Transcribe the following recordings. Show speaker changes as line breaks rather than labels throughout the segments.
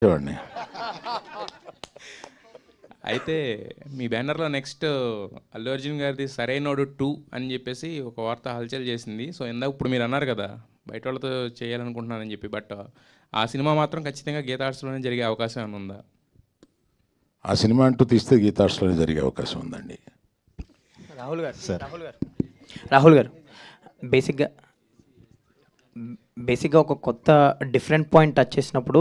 చూడండి.
అయితే మీ బ్యానర్లో నెక్స్ట్ అల్లు అర్జున్ గారిది సరైనోడు 2 అని చెప్పేసి ఒక వార్త హల్చల్ చేసింది. సో ఇందాక ఇప్పుడు మీరు అన్నారు కదా బయట వాళ్ళతో చేయాలనుకుంటున్నానని చెప్పి, బట్ ఆ సినిమా మాత్రం ఖచ్చితంగా గీతా ఆర్ట్స్లోనే జరిగే అవకాశం ఏమైనా ఉందా?
ఆ సినిమా అంటూ తీస్తే గీతార్ట్స్లోనే జరిగే అవకాశం ఉందండి.
రాహుల్ గారు
సార్.
రాహుల్ గారు బేసిక్గా ఒక కొత్త డిఫరెంట్ పాయింట్ టచ్ చేసినప్పుడు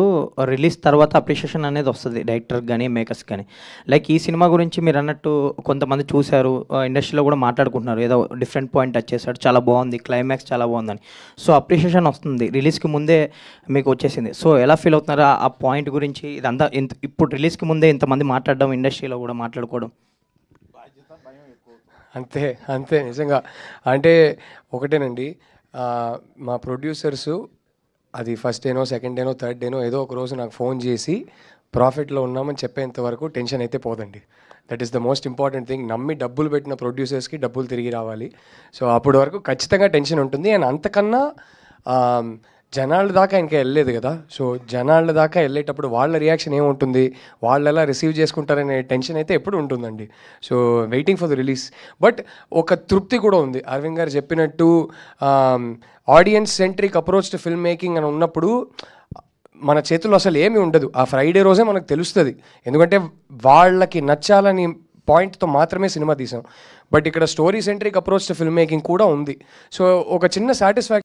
రిలీజ్ తర్వాత అప్రిషియేషన్ అనేది వస్తుంది డైరెక్టర్ కానీ మేకర్స్ కానీ. లైక్ ఈ సినిమా గురించి మీరు అన్నట్టు కొంతమంది చూశారు, ఇండస్ట్రీలో కూడా మాట్లాడుకుంటున్నారు, ఏదో డిఫరెంట్ పాయింట్ టచ్ చేశాడు, చాలా బాగుంది, క్లైమాక్స్ చాలా బాగుందని. సో అప్రిషియేషన్ వస్తుంది, రిలీజ్కి ముందే మీకు వచ్చేసింది. సో ఎలా ఫీల్ అవుతున్నారు ఆ పాయింట్ గురించి? ఇదంతా ఇప్పుడు రిలీజ్కి ముందే ఇంతమంది మాట్లాడడం, ఇండస్ట్రీలో కూడా మాట్లాడుకోవడం.
అంతే అంతే నిజంగా. అంటే ఒకటేనండి, మా ప్రొడ్యూసర్సు అది ఫస్ట్ డేనో సెకండ్ డేనో థర్డ్ డేనో ఏదో ఒక రోజు నాకు ఫోన్ చేసి ప్రాఫిట్లో ఉన్నామని చెప్పేంత వరకు టెన్షన్ అయితే పోదండి. That is the most important thing. నమ్మి డబ్బులు పెట్టిన ప్రొడ్యూసర్స్కి డబ్బులు తిరిగి రావాలి. సో అప్పటి వరకు ఖచ్చితంగా టెన్షన్ ఉంటుంది. అండ్ అంతకన్నా జనాల దాకా ఇంకా వెళ్ళలేదు కదా. సో జనాల దాకా వెళ్ళేటప్పుడు వాళ్ళ రియాక్షన్ ఏముంటుంది, వాళ్ళు ఎలా రిసీవ్ చేసుకుంటారనే టెన్షన్ అయితే ఎప్పుడు ఉంటుందండి. So waiting for the release. But ఒక తృప్తి కూడా ఉంది. అరవింద్ గారు చెప్పినట్టు audience centric approach to film making అని ఉన్నప్పుడు మన చేతుల్లో అసలు ఏమీ ఉండదు. ఆ ఫ్రైడే రోజే మనకు తెలుస్తుంది, ఎందుకంటే వాళ్ళకి నచ్చాలని పాయింట్తో మాత్రమే సినిమా తీసాం. బట్ ఇక్కడ story centric approach to film making కూడా ఉంది. సో ఒక చిన్న సాటిస్ఫాక్షన్